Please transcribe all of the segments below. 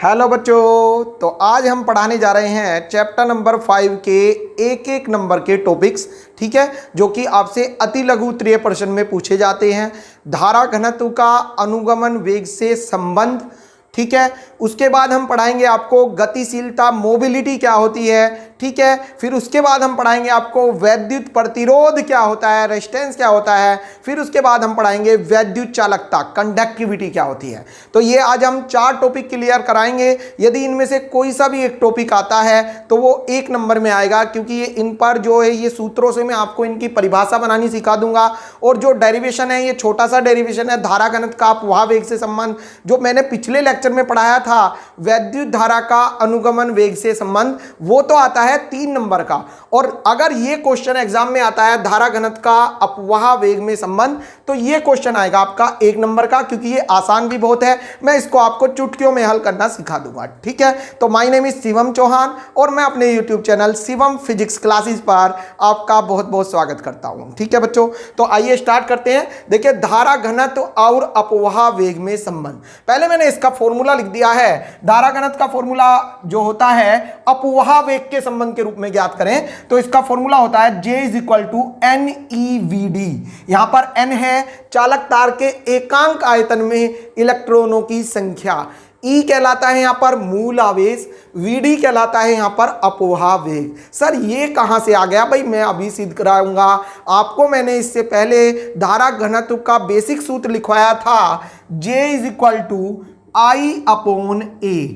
Hello बच्चों, तो आज हम पढ़ाने जा रहे हैं चैप्टर नंबर 5 के एक एक नंबर के टॉपिक्स, ठीक है, जो कि आपसे अति लघु उत्तरीय प्रश्न में पूछे जाते हैं। धारा घनत्व का अनुगमन वेग से संबंध, ठीक है। उसके बाद हम पढ़ाएंगे आपको गतिशीलता, मोबिलिटी क्या होती है, ठीक है। फिर उसके बाद हम पढ़ाएंगे आपको वैद्युत प्रतिरोध क्या होता है, रेजिस्टेंस क्या होता है। फिर उसके बाद हम पढ़ाएंगे वैद्युत चालकता, कंडक्टिविटी क्या होती है। तो ये आज हम 4 टॉपिक क्लियर कराएंगे। यदि इनमें से कोई सा भी एक टॉपिक आता है तो वो 1 नंबर में आएगा, क्योंकि ये इन पर जो है ये सूत्रों से मैं आपको इनकी परिभाषा बनानी सिखा दूंगा। और जो डेरिवेशन है, ये छोटा सा डेरिवेशन है, धारा घनत्व का अपवाह वेग से संबंध, जो मैंने पिछले लेक्चर में पढ़ाया था, वैद्युत धारा का अनुगमन वेग से संबंध, वो तो आता है 3 नंबर का। और अगर ये क्वेश्चन एग्जाम में आता है धारा घनत्व का अपवाह वेग में संबंध, तो ये क्वेश्चन आएगा आपका 1 नंबर का, क्योंकि ये आसान भी बहुत है। मैं इसको आपको चुटकियों में हल करना सिखा दूंगा, ठीक है। तो my name is Shivam Chauhan और मैं अपने YouTube channel Shivam physics classes पर आपका बहुत बहुत स्वागत करता हूं, ठीक है बच्चों। तो आइए स्टार्ट करते हैं। देखिए, धारा घनत्व और अपवाह वेग में संबंध, पहले मैंने इसका फॉर्मूला लिख दिया है। धारा घनत्व का फॉर्मूला जो होता है अपवाह वेग के संबंध के रूप में ज्ञात करें तो इसका फॉर्मूला होता है J = NeVd। यहां पर n है चालक तार के एकांक आयतन में इलेक्ट्रॉनों की संख्या, E कहलाता है यहां पर मूल आवेश, Vd कहलाता है यहां पर अपवाह वेग। सर ये कहां से आ गया भाई, मैं अभी सिद्ध कराऊंगा आपको। मैंने इससे पहले धारा घनत्व का बेसिक सूत्र लिखवाया था, J = I/A,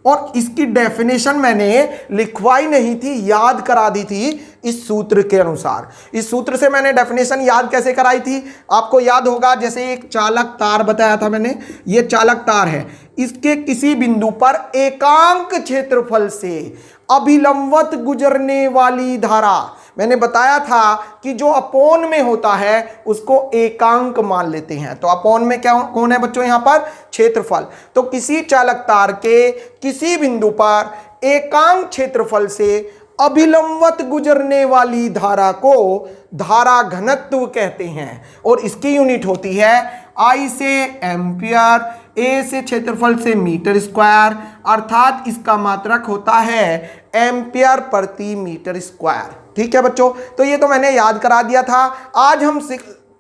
और इसकी डेफिनेशन मैंने लिखवाई नहीं थी, याद करा दी थी इस सूत्र के अनुसार। इस सूत्र से मैंने डेफिनेशन याद कैसे कराई थी, आपको याद होगा। जैसे एक चालक तार बताया था मैंने, ये चालक तार है, इसके किसी बिंदु पर एकांक क्षेत्रफल से अभिलंबवत गुजरने वाली धारा, मैंने बताया था कि जो अपोन में होता है उसको एकांक मान लेते हैं। तो अपोन में क्या कौन है बच्चों, यहां पर क्षेत्रफल। तो किसी चालक तार के किसी बिंदु पर एकांक क्षेत्रफल से अभिलंबवत गुजरने वाली धारा को धारा घनत्व कहते हैं, और इसकी यूनिट होती है I से एम्पियर, A से क्षेत्रफल से मीटर स्क्वायर, अर्थात इसका मात्रक होता है एम्पियर प्रति मीटर स्क्वायर, ठीक है बच्चों। तो ये तो मैंने याद करा दिया था। आज हम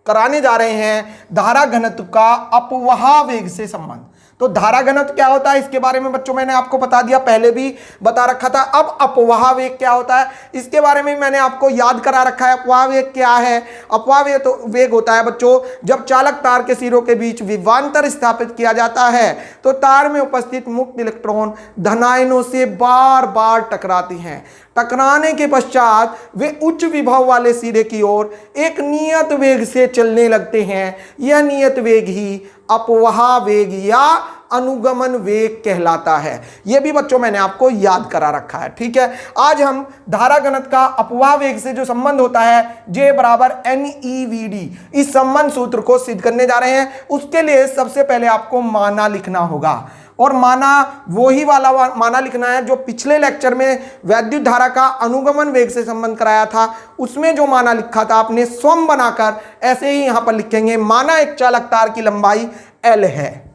कराने जा रहे हैं धारा घनत्व का अपवाह वेग से संबंध। तो धारा घनत्व क्या होता है इसके बारे में बच्चों मैंने आपको बता दिया, पहले भी बता रखा था। अब अपवाह वेग क्या होता है इसके बारे में मैंने आपको याद करा रखा है। अपवाह वेग क्या है? अपवाह वेग तो वेग होता है बच्चों जब चालक तार के सिरों के बीच विभवांतर स्थापित किया जाता है तो तार में उपस्थित मुक्त इलेक्ट्रॉन धनायनों से बार बार टकराते हैं। टकराने के पश्चात वे उच्च विभव वाले सिरे की ओर एक नियत वेग से चलने लगते हैं। यह नियत वेग ही अपवाह वेग या अनुगमन वेग कहलाता है। यह भी बच्चों मैंने आपको याद करा रखा है, ठीक है। आज हम धारा घनत्व का अपवाह वेग से जो संबंध होता है J = NeVd, इस संबंध सूत्र को सिद्ध करने जा रहे हैं। उसके लिए सबसे पहले आपको माना लिखना होगा, और माना वही वाला माना लिखना है जो पिछले लेक्चर में वैद्युत धारा का अनुगमन वेग से संबंध कराया था। उसमें जो माना लिखा था आपने स्वयं बनाकर ऐसे ही यहां पर लिखेंगे। माना एक चालक तार की लंबाई L है,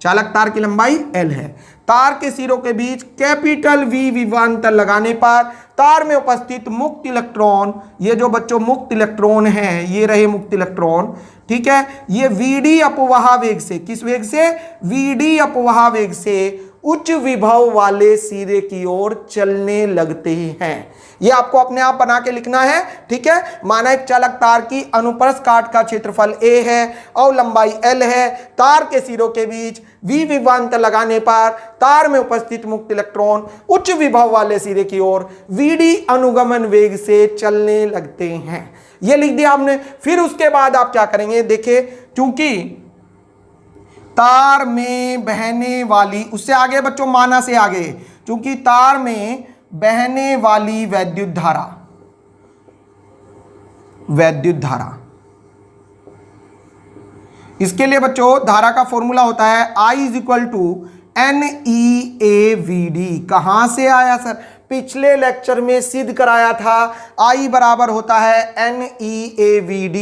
चालक तार की लंबाई L है। तार के सिरों के बीच कैपिटल V विभवांतर लगाने पर तार में उपस्थित मुक्त इलेक्ट्रॉन, ये जो बच्चों मुक्त इलेक्ट्रॉन हैं, ये रहे मुक्त इलेक्ट्रॉन, ठीक है, ये Vd अपवाह वेग से, किस वेग से? Vd अपवाह वेग से उच्च विभव वाले सिरे की ओर चलने लगते हैं। ये आपको अपने आप बना के लिखना है, ठीक है। माना एक चालक तार की अनुप्रस्थ काट का क्षेत्रफल A है और लंबाई L है। तार के सिरों के बीच V विभवांतर लगाने पर तार में उपस्थित मुक्त इलेक्ट्रॉन उच्च विभव वाले सिरे की ओर Vd अनुगमन वेग से चलने लगते हैं। ये लिख दिया आपने। फिर उसके बाद आप क्या करेंगे, देखिए, चूंकि तार में बहने वाली, उससे आगे बच्चों माना से आगे, चूंकि तार में बहने वाली वैद्युत धारा, इसके लिए बच्चों धारा का फॉर्मूला होता है I = NeAVd। कहां से आया सर? पिछले लेक्चर में सिद्ध कराया था। I बराबर होता है NEAVD।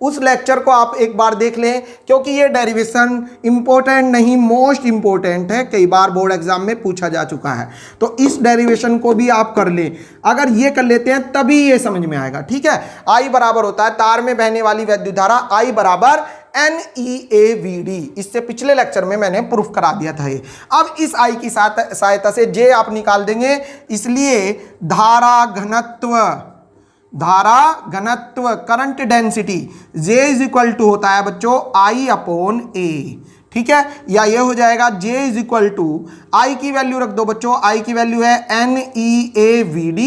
उस लेक्चर को आप एक बार देख लें, क्योंकि ये डेरिवेशन इंपॉर्टेंट नहीं, मोस्ट इंपॉर्टेंट है, कई बार बोर्ड एग्जाम में पूछा जा चुका है। तो इस डेरिवेशन को भी आप कर लें, अगर ये कर लेते हैं तभी ये समझ में आएगा। ठीक है, I बराबर होता है तार में बहने वाली वैद्युत धारा, I बराबर NEAVD। इससे पिछले लेक्चर में मैंने प्रूफ करा दिया था ये। अब इस I की सहायता से J आप निकाल देंगे, इसलिए धारा घनत्व current density J is equal to होता है बच्चों I अपॉन A। ठीक है, या ये हो जाएगा J is equal to, I की वैल्यू रख दो बच्चों, I की वैल्यू है NEAVD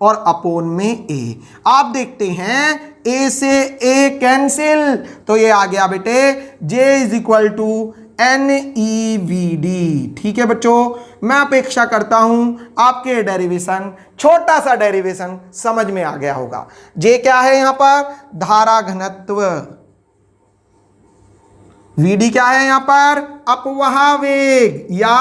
और अपॉन में A। आप देखते हैं A से A कैंसिल, तो ये आ गया बेटे J is equal to NEVD। ठीक है बच्चों, मैं अपेक्षा करता हूं आपके डेरिवेशन, छोटा सा डेरिवेशन समझ में आ गया होगा। J क्या है यहां पर, धारा घनत्व, VD क्या है यहां पर, अपवाह वेग या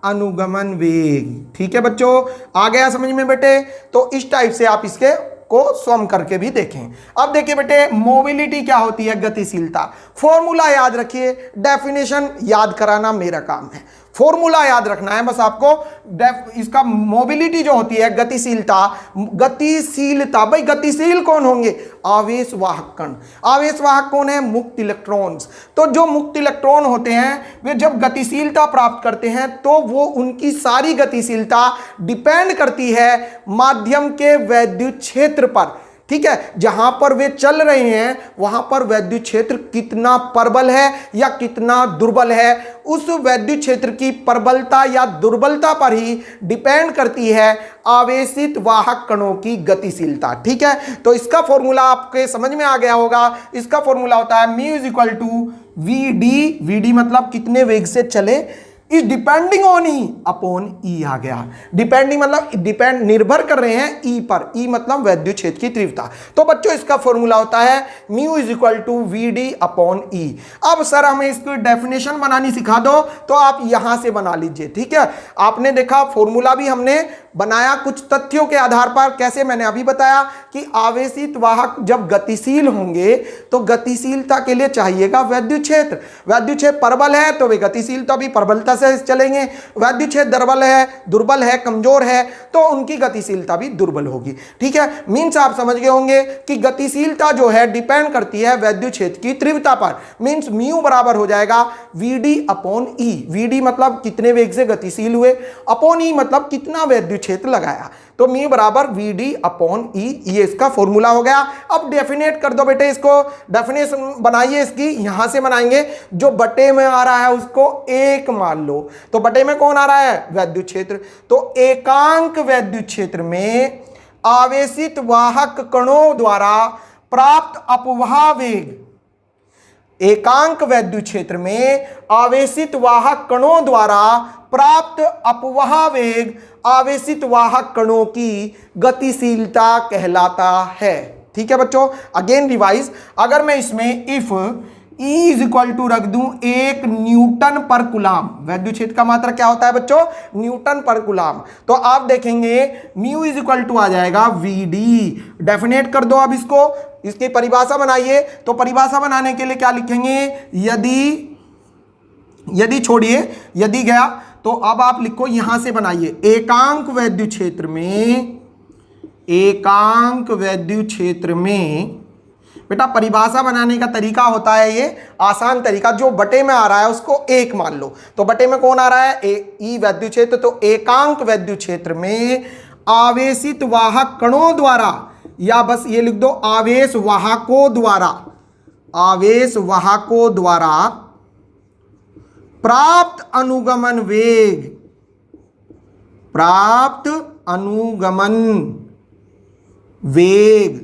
अनुगमन वेग। ठीक है बच्चों, आ गया समझ में बेटे। तो इस टाइप से आप इसके को स्वयं करके भी देखें। अब देखिए बेटे, मोबिलिटी क्या होती है, गतिशीलता। फॉर्मूला याद रखिए, डेफिनेशन याद कराना मेरा काम है, फॉर्मूला याद रखना है बस आपको। इसका मोबिलिटी जो होती है, गतिशीलता भाई गतिशील कौन होंगे, आवेश वाहक कण। आवेश वाहक कौन है, मुक्त इलेक्ट्रॉन्स। तो जो मुक्त इलेक्ट्रॉन होते हैं वे जब गतिशीलता प्राप्त करते हैं तो वो उनकी सारी गतिशीलता डिपेंड करती है माध्यम के वैद्युत क्षेत्र पर। ठीक है, जहां पर वे चल रहे हैं वहां पर वैद्युत क्षेत्र कितना प्रबल है या कितना दुर्बल है, उस वैद्युत क्षेत्र की प्रबलता या दुर्बलता पर ही डिपेंड करती है आवेशित वाहक कणों की गतिशीलता। ठीक है, तो इसका फॉर्मूला आपके समझ में आ गया होगा। इसका फॉर्मूला होता है mu is equal to VD मतलब कितने वेग से चले, is depending on E upon E आ गया। डिपेंडिंग मतलब डिपेंड, निर्भर कर रहे हैं ई पर, ई मतलब वैद्युत क्षेत्र की तीव्रता। तो बच्चों इसका फॉर्मूला होता है mu is equal to VD upon E. अब सर हमें इसकी डेफिनेशन बनानी सिखा दो, तो आप यहां से बना लीजिए। ठीक है, आपने देखा फॉर्मूला भी हमने बनाया कुछ तथ्यों के आधार पर। कैसे, मैंने अभी बताया कि आवेशित वाहक जब गतिशील होंगे तो गतिशीलता के लिए चाहिएगा वैद्युत क्षेत्र। वैद्युत क्षेत्र प्रबल है तो वे गतिशीलता भी प्रबलता से चलेंगे, वैद्युत क्षेत्र दुर्बल है, कमजोर है तो उनकी गतिशीलता भी दुर्बल होगी। ठीक है, मीन्स आप समझ गए होंगे कि गतिशीलता जो है डिपेंड करती है वैद्युत क्षेत्र की तीव्रता पर। मीन्स म्यू बराबर हो जाएगा VD अपॉन ई। VD मतलब कितने वेग से गतिशील हुए, अपॉन ई मतलब कितना वैद्युत क्षेत्र लगाया, तो म्यू बराबर VD अपॉन ई, ये इसका फॉर्मूला हो गया। अब डेफिनेट कर दो बेटे, इसको डेफिनेशन बनाइए इसकी, यहां से बनाएंगे। जो बटे में आ रहा है उसको एक मान लो, तो बटे में कौन आ रहा है, वैद्युत क्षेत्र। तो एकांक वैद्युत क्षेत्र में आवेशित वाहक कणों द्वारा प्राप्त अपवाह वेग, एकांक वैद्युत क्षेत्र में आवेशित वाहक कणों द्वारा प्राप्त अपवाह वेग आवेशित वाहक कणों की गतिशीलता कहलाता है। ठीक है बच्चों, अगेन रिवाइज, अगर मैं इसमें if E is equal to रख दूं 1 न्यूटन पर कूलाम, वैद्युत क्षेत्र का मात्रा क्या होता है बच्चों, न्यूटन पर कूलाम, तो आप देखेंगे म्यू इज इक्वल टू आ जाएगा VD। डेफिनेट कर दो अब इसको, इसकी परिभाषा बनाइए। तो परिभाषा बनाने के लिए क्या लिखेंगे, यदि छोड़िए, यदि गया तो अब आप लिखो, यहां से बनाइए, एकांक वैद्युत क्षेत्र में, एकांक वैद्युत क्षेत्र में बेटा परिभाषा बनाने का तरीका होता है ये आसान तरीका, जो बटे में आ रहा है उसको एक मान लो। तो बटे में कौन आ रहा है, ई वैद्युत क्षेत्र, तो एकांक वैद्युत क्षेत्र में आवेशित वाहक कणों द्वारा, या बस ये लिख दो आवेश वाहकों द्वारा, आवेश वाहकों द्वारा प्राप्त अनुगमन वेग, प्राप्त अनुगमन वेग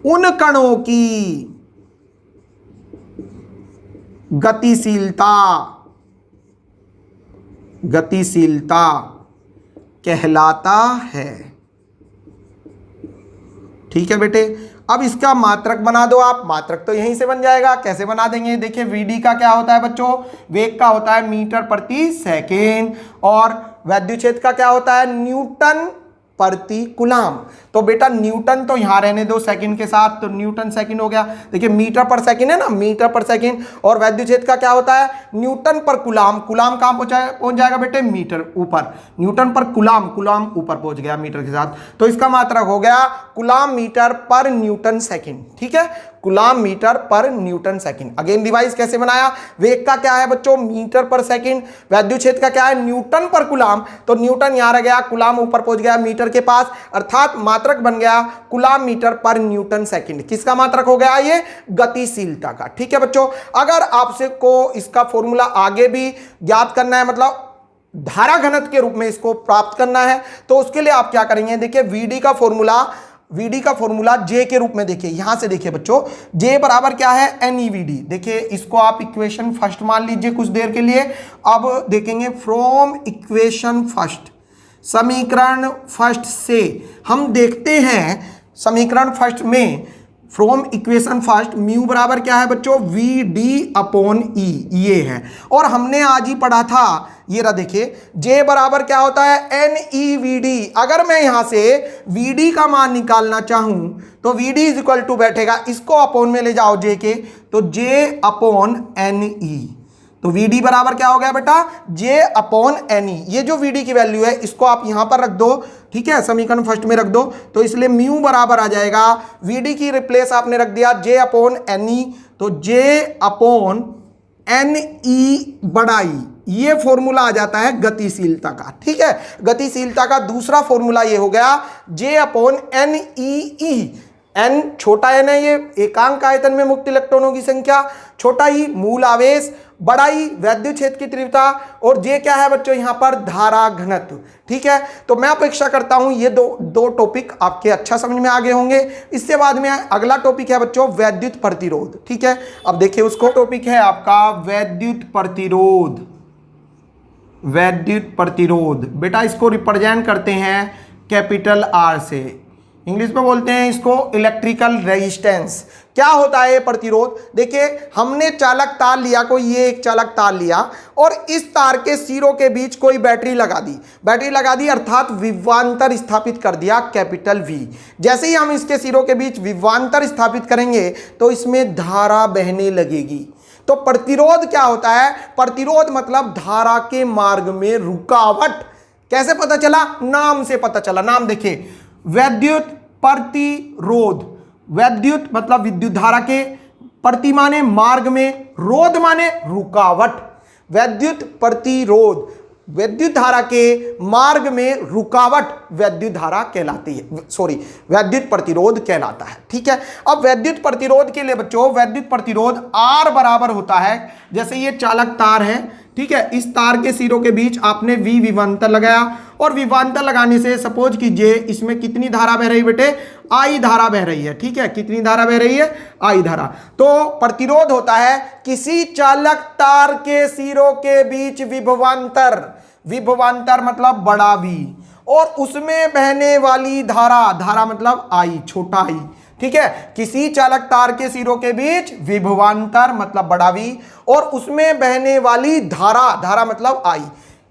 उन कणों की गतिशीलता कहलाता है। ठीक है बेटे, अब इसका मात्रक बना दो आप। मात्रक तो यहीं से बन जाएगा, कैसे बना देंगे, देखिए VD का क्या होता है बच्चों, वेग का होता है मीटर प्रति सेकेंड, और वैद्युत क्षेत्र का क्या होता है, न्यूटन प्रति कूलाम। तो बेटा न्यूटन तो यहां रहने दो सेकंड के साथ, तो न्यूटन सेकंड हो गया। देखिए मीटर पर सेकंड है ना, मीटर पर सेकंड, और वैद्युत क्षेत्र का क्या होता है, न्यूटन पर कूलाम। कूलाम कहां पहुंच जाएगा बेटे, मीटर ऊपर, न्यूटन पर कूलाम, कूलाम ऊपर पहुंच गया मीटर के साथ, तो इसका मात्रक हो गया कूलाम मीटर पर न्यूटन सेकंड। ठीक है, कूलाम मीटर पर न्यूटन सेकंड। अगेन डिवाइस कैसे बनाया, वेग का क्या है बच्चों, मीटर पर सेकंड, वैद्युत क्षेत्र का क्या है, न्यूटन पर कूलाम, तो न्यूटन यहां रह गया, कूलाम ऊपर पहुंच गया मीटर के पास, अर्थात मात्रक बन गया कूलाम मीटर पर न्यूटन सेकंड। किसका मात्रक हो गया, ये गतिशीलता का। ठीक है बच्चों, अगर आपसे को इसका फॉर्मूला आगे भी ज्ञात करना है, मतलब धारा घनत्व के रूप में इसको प्राप्त करना है, तो उसके लिए आप क्या करेंगे, देखिए VD का फॉर्मूला J के रूप में, देखिए यहां से देखिए बच्चों, J बराबर क्या है, NEVD। देखिए इसको आप इक्वेशन फर्स्ट मान लीजिए कुछ देर के लिए। अब देखेंगे फ्रॉम इक्वेशन फर्स्ट, समीकरण फर्स्ट से हम देखते हैं, समीकरण फर्स्ट में फ्रॉम इक्वेशन फर्स्ट म्यू बराबर क्या है बच्चों, VD/E ये है। और हमने आज ही पढ़ा था, ये रहा देखिए, J बराबर क्या होता है, NEVD। अगर मैं यहां से VD का मान निकालना चाहूं तो VD इज इक्वल टू बैठेगा, इसको अपॉन में ले जाओ J के, तो J/NE। तो VD बराबर क्या हो गया बेटा, J/NE। ये जो VD की वैल्यू है इसको आप यहां पर रख दो, ठीक है, समीकरण फर्स्ट में रख दो, तो इसलिए म्यू बराबर आ जाएगा, VD की रिप्लेस आपने रख दिया J/NE, तो J/NE/E, ये फॉर्मूला आ जाता है गतिशीलता का। ठीक है, गतिशीलता का दूसरा फॉर्मूला ये हो गया J/NEE। N छोटा n है, ये एकांक आयतन में मुक्त इलेक्ट्रॉनों की संख्या, छोटा ही मूल आवेश, बड़ा ही वैद्युत क्षेत्र की तीव्रता, और J क्या है बच्चों यहां पर, धारा घनत्व। ठीक है, तो मैं अपेक्षा करता हूं ये दो टॉपिक आपके अच्छा समझ में आ गए होंगे। इससे बाद में अगला टॉपिक है बच्चों वैद्युत प्रतिरोध। ठीक है, अब देखिए उसको, टॉपिक है आपका वैद्युत प्रतिरोध। वैद्युत प्रतिरोध बेटा इसको रिप्रेजेंट करते हैं कैपिटल R से, इंग्लिश में बोलते हैं इसको इलेक्ट्रिकल रेजिस्टेंस। क्या होता है ये प्रतिरोध, देखिए हमने चालक तार लिया, कोई ये एक चालक तार लिया, और इस तार के सिरों के बीच कोई बैटरी लगा दी, अर्थात विभवांतर स्थापित कर दिया कैपिटल V। जैसे ही हम इसके सिरों के बीच विभवांतर स्थापित करेंगे तो इसमें धारा बहने लगेगी। तो प्रतिरोध क्या होता है, प्रतिरोध मतलब धारा के मार्ग में रुकावट। कैसे पता चला, नाम से पता चला। नाम देखिए, वैद्युत प्रतिरोध, वैद्युत मतलब विद्युत धारा के, प्रति माने मार्ग में, रोध माने रुकावट। वैद्युत प्रतिरोध, वैद्युत धारा के मार्ग में रुकावट वैद्युत धारा कहलाती है, वैद्युत प्रतिरोध कहलाता है। ठीक है, अब वैद्युत प्रतिरोध के लिए बच्चों, वैद्युत प्रतिरोध R बराबर होता है, जैसे ये चालक तार है, ठीक है, इस तार के सिरों के बीच आपने V विभवांतर लगाया, और विभवांतर लगाने से सपोज कीजिए इसमें कितनी धारा बह रही बेटे, I धारा बह रही है। ठीक है, कितनी धारा बह रही है, I धारा। तो प्रतिरोध होता है किसी चालक तार के सिरों के बीच विभवांतर, विभवांतर मतलब बड़ा V, और उसमें बहने वाली धारा, धारा मतलब I, छोटा I। ठीक है, किसी चालक तार के सिरों के बीच विभवांतर मतलब बड़ा V, और उसमें बहने वाली धारा, धारा मतलब I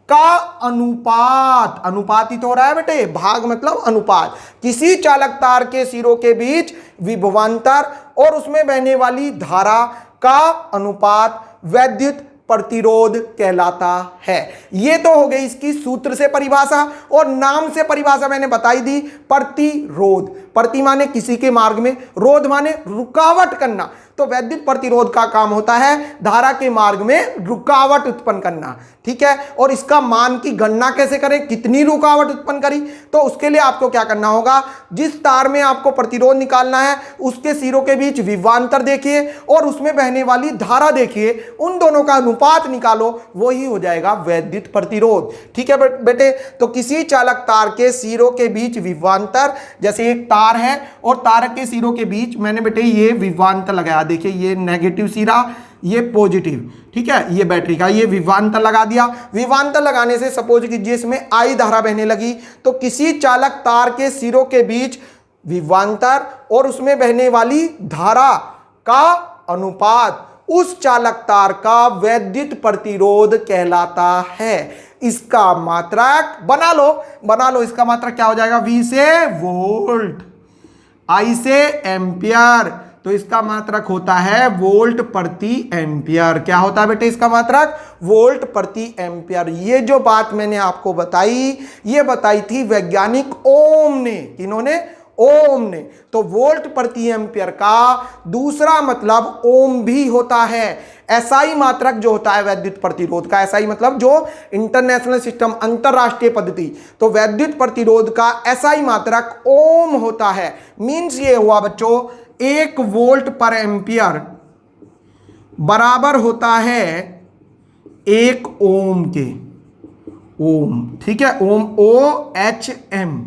का अनुपात, अनुपात ही तो हो रहा है बेटे, भाग मतलब अनुपात, किसी चालक तार के सिरों के बीच विभवांतर और उसमें बहने वाली धारा का अनुपात वैद्युत प्रतिरोध कहलाता है। ये तो हो गई इसकी सूत्र से परिभाषा, और नाम से परिभाषा मैंने बताई दी, प्रतिरोध। प्रति माने किसी के मार्ग में, रोध माने रुकावट करना। तो वैद्युत प्रतिरोध का काम होता है धारा के मार्ग में रुकावट उत्पन्न करना। ठीक है, और इसका मान की गणना कैसे करें, कितनी रुकावट उत्पन्न करी, तो उसके लिए आपको क्या करना होगा, जिस तार में आपको प्रतिरोध निकालना है उसके सिरों के बीच विभवांतर देखिए और उसमें बहने वाली धारा देखिए, उन दोनों का अनुपात निकालो, वही हो जाएगा वैद्युत प्रतिरोध। ठीक है बेटे, तो किसी चालक तार के सिरों के बीच विभवांतर, जैसे एक तार है और तार के सिरों के बीच मैंने बेटे ये विभवांतर लगाया, देखिए ये नेगेटिव सिरा, ये पॉजिटिव। ठीक है, ये बैटरी का, ये विभवांतर लगा दिया। विभवांतर लगाने से सपोज कीजिए इसमें I धारा बहने लगी, तो किसी चालक तार के सिरों के बीच विभवांतर और उसमें बहने वाली धारा का अनुपात उस चालक तार का वैद्युत प्रतिरोध कहलाता है। इसका मात्रक बना लो, इसका मात्रक क्या हो जाएगा, V से वोल्ट, I से एम्पियर, तो इसका मात्रक होता है वोल्ट प्रति एम्पियर। क्या होता है बेटे इसका मात्रक, वोल्ट प्रति एम्पियर। ये जो बात मैंने आपको बताई, ये बताई थी वैज्ञानिक ओम ने। किन्होंने, ओम ने। तो वोल्ट प्रति एम्पियर का दूसरा मतलब ओम भी होता है। एसआई मात्रक जो होता है वैद्युत प्रतिरोध का, एसआई मतलब जो इंटरनेशनल सिस्टम, अंतरराष्ट्रीय पद्धति, तो वैद्युत प्रतिरोध का एसआई मात्रक ओम होता है। मींस ये हुआ बच्चों 1 वोल्ट पर एम्पियर बराबर होता है 1 ओम के, ओम, ठीक है, ओम, OHM,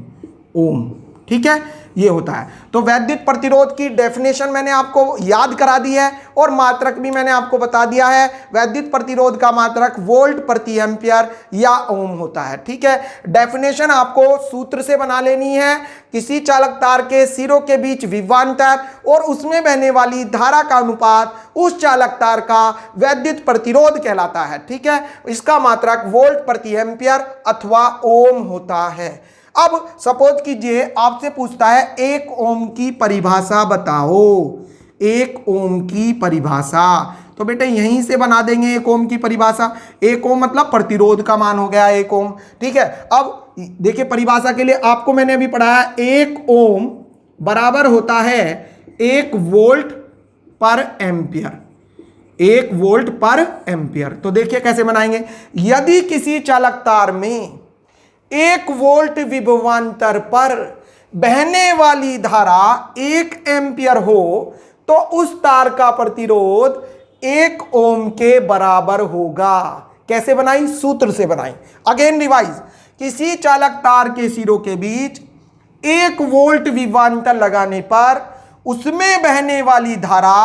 ओम, ठीक है, ये होता है। तो वैद्युत प्रतिरोध की डेफिनेशन मैंने आपको याद करा दी है और मात्रक भी मैंने आपको बता दिया है। वैद्युत प्रतिरोध का मात्रक वोल्ट प्रति एम्पियर या ओम होता है, ठीक है। डेफिनेशन आपको सूत्र से बना लेनी है। किसी चालक तार के सिरों के बीच विभवांतर और उसमें बहने वाली धारा का अनुपात उस चालक तार का वैद्युत प्रतिरोध कहलाता है, ठीक है। इसका मात्रक वोल्ट प्रति एम्पियर अथवा ओम होता है। अब सपोज कीजिए आपसे पूछता है 1 ओम की परिभाषा बताओ, 1 ओम की परिभाषा, तो बेटे यहीं से बना देंगे 1 ओम की परिभाषा। 1 ओम मतलब प्रतिरोध का मान हो गया 1 ओम, ठीक है। अब देखिए परिभाषा के लिए आपको मैंने अभी पढ़ाया 1 ओम बराबर होता है 1 वोल्ट पर एम्पियर, 1 वोल्ट पर एम्पियर। तो देखिए कैसे बनाएंगे। यदि किसी चालक तार में 1 वोल्ट विभवांतर पर बहने वाली धारा 1 एम्पियर हो तो उस तार का प्रतिरोध 1 ओम के बराबर होगा। कैसे बनाई, सूत्र से बनाई। अगेन रिवाइज, किसी चालक तार के सिरों के बीच 1 वोल्ट विभवांतर लगाने पर उसमें बहने वाली धारा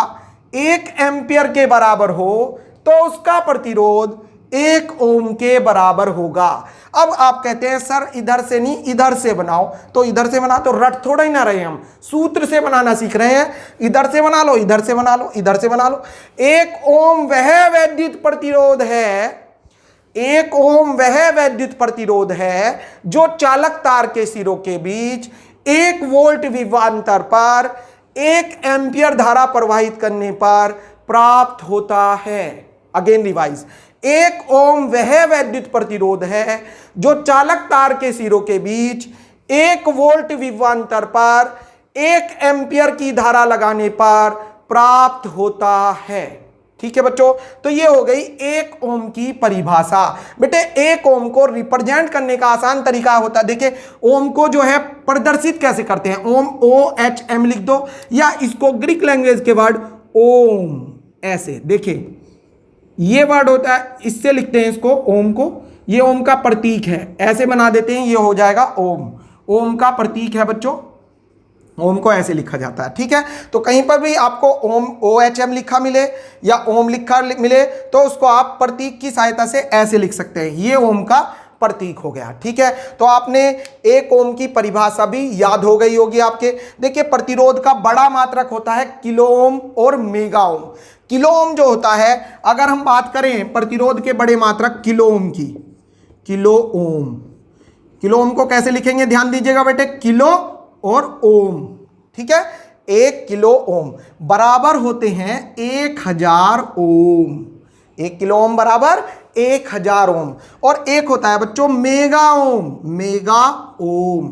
1 एम्पियर के बराबर हो तो उसका प्रतिरोध 1 ओम के बराबर होगा। अब आप कहते हैं सर इधर से नहीं इधर से बनाओ, तो इधर से बना तो रट थोड़ा ही ना रहे, हम सूत्र से बनाना सीख रहे हैं। इधर से बना लो, इधर से बना लो, इधर से बना लो। 1 ओम वह वैद्युत प्रतिरोध है, 1 ओम वह वैद्युत प्रतिरोध है जो चालक तार के सिरों के बीच 1 वोल्ट विभवांतर पर 1 एम्पियर धारा प्रवाहित करने पर प्राप्त होता है। अगेन रिवाइज, 1 ओम वह वैद्युत प्रतिरोध है जो चालक तार के सिरों के बीच 1 वोल्ट विभवांतर पर 1 एम्पियर की धारा लगाने पर प्राप्त होता है, ठीक है बच्चों। तो ये हो गई 1 ओम की परिभाषा। बेटे 1 ओम को रिप्रेजेंट करने का आसान तरीका होता है, देखिए ओम को जो है प्रदर्शित कैसे करते हैं, ओम OHM लिख दो, या इसको ग्रीक लैंग्वेज के वर्ड ओम, ऐसे देखिए ये वर्ड होता है, इससे लिखते हैं इसको ओम को, ये ओम का प्रतीक है, ऐसे बना देते हैं, ये हो जाएगा ओम, ओम का प्रतीक है बच्चों, ओम को ऐसे लिखा जाता है, ठीक है। तो कहीं पर भी आपको ओम OHM लिखा मिले या ओम लिखा मिले तो उसको आप प्रतीक की सहायता से ऐसे लिख सकते हैं, ये ओम का प्रतीक हो गया, ठीक है। तो आपने 1 ओम की परिभाषा भी याद हो गई होगी आपके। देखिए प्रतिरोध का बड़ा मात्रक होता है किलो ओम और मेगा ओम। किलो ओम जो होता है, अगर हम बात करें प्रतिरोध के बड़े मात्रक किलो ओम की, किलो ओम, किलो ओम को कैसे लिखेंगे ध्यान दीजिएगा बेटे, किलो और ओम, ठीक है। 1 किलो ओम बराबर होते हैं 1000 ओम, 1 किलो ओम बराबर 1000 ओम। और एक होता है बच्चों मेगा ओम, मेगा ओम,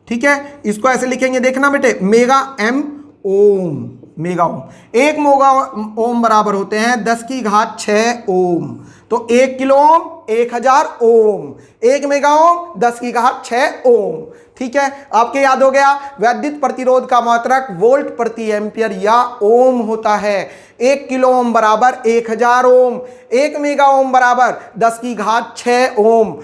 ठीक है। इसको ऐसे लिखेंगे, देखना बेटे, मेगा M ओम, मेगा ओम। 1 मेगा ओम बराबर होते हैं 10 की घात 6 ओम। तो 1 किलो ओम 1000 ओम, 1 मेगा ओम 10 की घात 6 ओम, ठीक है। आपके याद हो गया। वैद्युत प्रतिरोध का मात्रक वोल्ट प्रति एम्पियर या ओम होता है। 1 किलो ओम बराबर 1000 ओम, 1 मेगा ओम बराबर 10 की घात 6 ओम।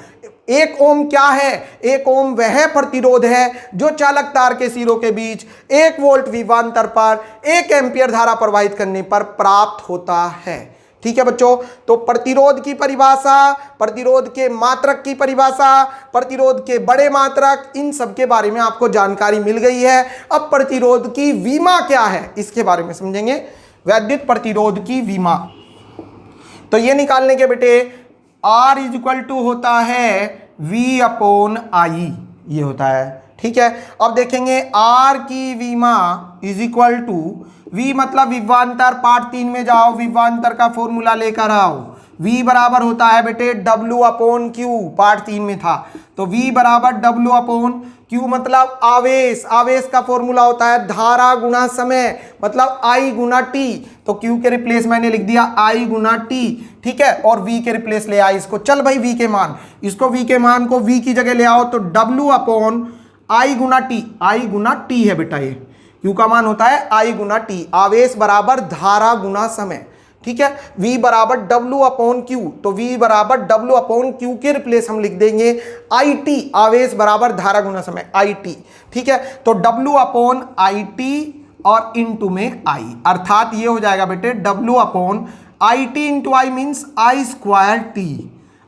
1 ओम क्या है? 1 ओम वह प्रतिरोध है जो चालक तार के सिरों के बीच 1 वोल्ट विभवांतर पर 1 एम्पियर धारा प्रवाहित करने पर प्राप्त होता है, ठीक है बच्चों। तो प्रतिरोध की परिभाषा, प्रतिरोध के मात्रक की परिभाषा, प्रतिरोध के बड़े मात्रक, इन सब के बारे में आपको जानकारी मिल गई है। अब प्रतिरोध की विमा क्या है इसके बारे में समझेंगे। वैद्युत प्रतिरोध की विमा, तो ये निकालने के बेटे R इज इक्वल टू होता है V अपॉन I, ये होता है। ठीक है, अब देखेंगे R की विमा इज इक्वल टू V मतलब विभवांतर, पार्ट 3 में जाओ, विभवांतर का फॉर्मूला लेकर आओ। V बराबर होता है बेटे W अपॉन Q, पार्ट 3 में था, तो V बराबर W अपॉन Q मतलब आवेश, आवेश का फॉर्मूला होता है धारा गुना समय मतलब I गुना T, तो Q के रिप्लेस मैंने लिख दिया I गुना T। ठीक है, और V के रिप्लेस ले आई इसको, चल भाई V के मान, इसको V के मान को V की जगह ले आओ, तो W upon I Guna T, I Guna T है बेटा, ये Q का मान होता है I गुना T, आवेश बराबर धारा गुना समय। ठीक है, V बराबर W अपॉन Q, तो V बराबर W अपॉन Q के रिप्लेस हम लिख देंगे IT, आवेश बराबर धारा गुना समय IT। ठीक है, तो W अपॉन IT और इंटू में I, अर्थात ये हो जाएगा बेटे W upon IT into I means I square T।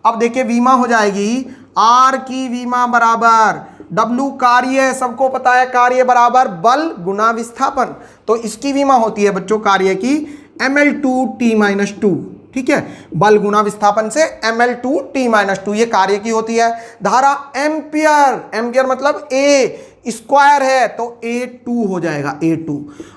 अब देखिए विमा हो जाएगी R की विमा बराबर W कार्य है, सबको पता है कार्य बराबर बल गुना विस्थापन, तो इसकी विमा होती है बच्चों कार्य की ml2t-2। ठीक है, बल गुना विस्थापन से ml2t-2 ये कार्य की होती है। धारा एम्पियर, एम्पियर मतलब A स्क्वायर है, तो A2 हो जाएगा A2।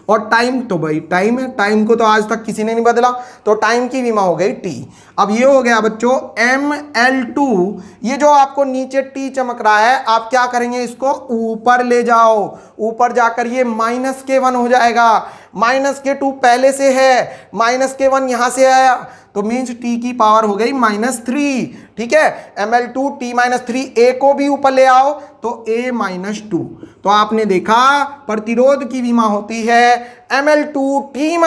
और टाइम तो भाई टाइम है, टाइम को तो आज तक किसी ने नहीं बदला, तो टाइम की विमा हो गई T। अब ये हो गया बच्चों ml2, ये जो आपको नीचे T चमक रहा है, आप क्या करेंगे इसको ऊपर ले जाओ, ऊपर जाकर ये -K1 हो जाएगा, -K2 पहले से है, -K1 यहां से आया, तो मीन्स T की पावर हो गई -3। ठीक है, ml2t-3, A को भी ऊपर ले आओ तो A-2। तो आपने देखा प्रतिरोध की विमा होती है ml2t-3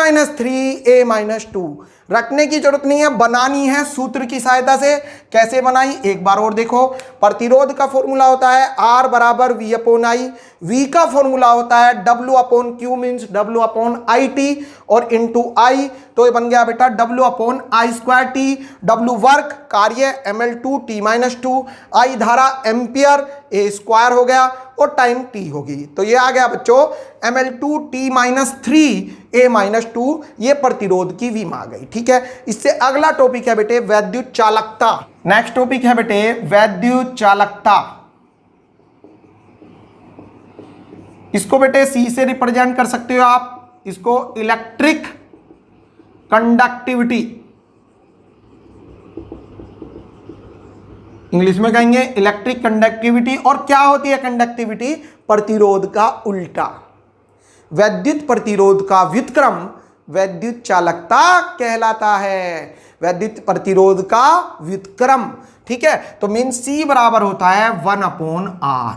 A-2। रखने की जरूरत नहीं है, बनानी है सूत्र की सहायता से। कैसे बनाई एक बार और देखो, प्रतिरोध का फॉर्मूला होता है R बराबर V अपॉन I, V का फॉर्मूला होता है W upon Q means W upon IT और इंटू I, तो ये बन गया बेटा W upon I square T। W work कार्य ml2t-2, I धारा एम्पियर, A स्क्वायर हो गया और टाइम T होगी, तो ये आ गया बच्चों ml2t-3 A-2, ये प्रतिरोध की विमा आ गई। ठीक है, इससे अगला टॉपिक है बेटे वैद्युत चालकता। नेक्स्ट टॉपिक है बेटे वैद्युत चालकता। इसको बेटे C से रिप्रेजेंट कर सकते हो आप, इसको इलेक्ट्रिक कंडक्टिविटी, इंग्लिश में कहेंगे इलेक्ट्रिक कंडक्टिविटी। और क्या होती है कंडक्टिविटी? प्रतिरोध का उल्टा। वैद्युत प्रतिरोध का व्युत्क्रम वैद्युत चालकता कहलाता है, वैद्युत प्रतिरोध का व्युत्क्रम। ठीक है, तो मीन C बराबर होता है 1/R।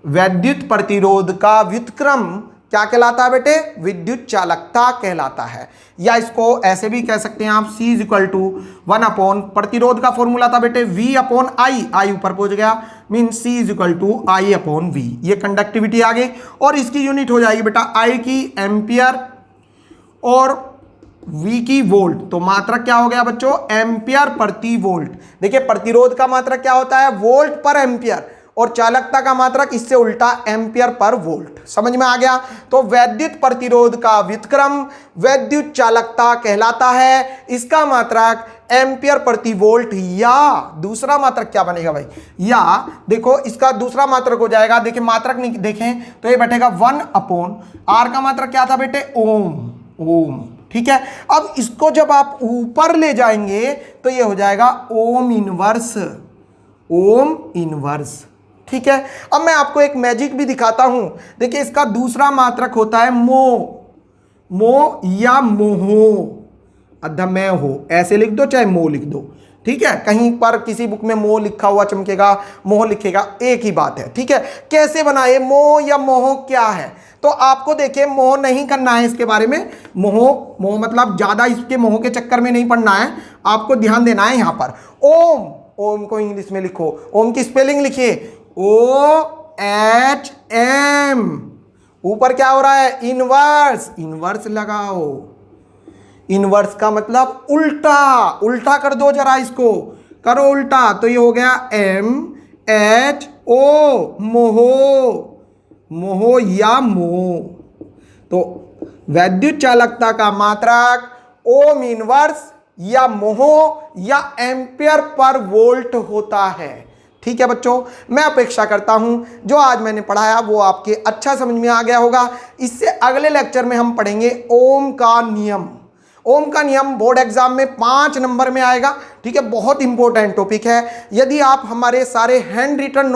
वैद्युत प्रतिरोध का व्युत्क्रम क्या कहलाता है बेटे? विद्युत चालकता कहलाता है, या इसको ऐसे भी कह सकते हैं आप C इज इक्वल टू 1/, प्रतिरोध का फॉर्मूला था बेटे V अपॉन I, I ऊपर पहुंच गया, mean C is equal to I upon V। ये कंडक्टिविटी आ गई और इसकी यूनिट हो जाएगी बेटा I की एम्पियर और V की वोल्ट। तो मात्रक क्या हो गया बच्चों? एम्पियर प्रति वोल्ट। देखिए प्रतिरोध का मात्रक क्या होता है? वोल्ट पर एम्पियर, और चालकता का मात्रक इससे उल्टा एम्पियर पर वोल्ट। समझ में आ गया? तो वैद्युत प्रतिरोध का व्युत्क्रम वैद्युत चालकता कहलाता है, इसका मात्रक एम्पियर प्रति वोल्ट, या दूसरा मात्रक क्या बनेगा भाई? या देखो इसका दूसरा मात्रक हो जाएगा, देखिए मात्रक नहीं देखें तो ये बैठेगा 1/R का मात्रक क्या था बेटे? ओम। ओम। ठीक है, अब इसको जब आप ऊपर ले जाएंगे तो ये हो जाएगा ओम इनवर्स। Ohm inverse. ठीक है, अब मैं आपको एक मैजिक भी दिखाता हूं। देखिए इसका दूसरा मात्रक होता है मो। मो या मोहो, अधमय हो, ऐसे लिख दो चाहे मो लिख दो। ठीक है, कहीं पर किसी बुक में मो लिखा हुआ चमकेगा, मोह लिखेगा, एक ही बात है। ठीक है, कैसे बनाए? मोह या मोह क्या है? तो आपको देखिए मोह नहीं करना है इसके बारे में। मोह मतलब ज्यादा इसके मोह के चक्कर में नहीं पड़ना है, आपको ध्यान देना है यहां पर। ओम, ओम को इंग्लिश में लिखो, ओम की स्पेलिंग लिखिए OHM। ऊपर क्या हो रहा है? इनवर्स। इनवर्स लगाओ, इनवर्स का मतलब उल्टा। उल्टा कर दो जरा, इसको करो उल्टा, तो ये हो गया MHO, मोहो। मोहो या मोह। तो वैद्युत चालकता का मात्रक ओम इनवर्स या मोह या एम्पियर पर वोल्ट होता है। ठीक है बच्चों, मैं अपेक्षा करता हूं जो आज मैंने पढ़ाया वो आपके अच्छा समझ में आ गया होगा। इससे अगले लेक्चर में हम पढ़ेंगे ओम का नियम। ओम का नियम बोर्ड एग्जाम में 5 नंबर में आएगा। ठीक है, बहुत इंपॉर्टेंट टॉपिक है। यदि आप हमारे सारे हैंड रिटन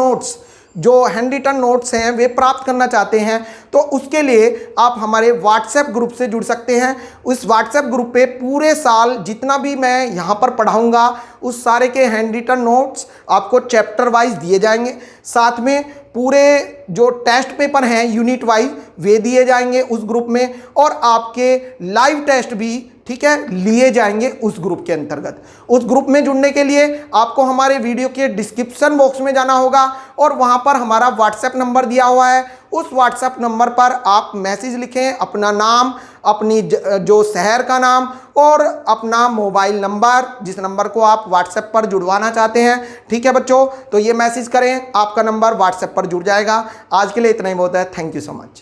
नोट्स हैं वे प्राप्त करना चाहते हैं तो उसके लिए आप हमारे व्हाट्सएप ग्रुप से जुड़ सकते हैं। उस व्हाट्सएप ग्रुप पे पूरे साल जितना भी मैं यहाँ पर पढ़ाऊँगा उस सारे के हैंड रिटन नोट्स आपको चैप्टर वाइज दिए जाएंगे। साथ में पूरे जो टेस्ट पेपर हैं यूनिट वाइज वे दिए जाएंगे उस ग्रुप में, और आपके लाइव टेस्ट भी ठीक है लिए जाएंगे उस ग्रुप के अंतर्गत। उस ग्रुप में जुड़ने के लिए आपको हमारे वीडियो के डिस्क्रिप्शन बॉक्स में जाना होगा और वहां पर हमारा व्हाट्सएप नंबर दिया हुआ है। उस व्हाट्सएप नंबर पर आप मैसेज लिखें, अपना नाम, अपनी जो शहर का नाम और अपना मोबाइल नंबर, जिस नंबर को आप व्हाट्सएप पर जुड़वाना चाहते हैं। ठीक है बच्चों, तो ये मैसेज करें, आपका नंबर व्हाट्सएप पर जुड़ जाएगा। आज के लिए इतना ही बहुत है। Thank you so much.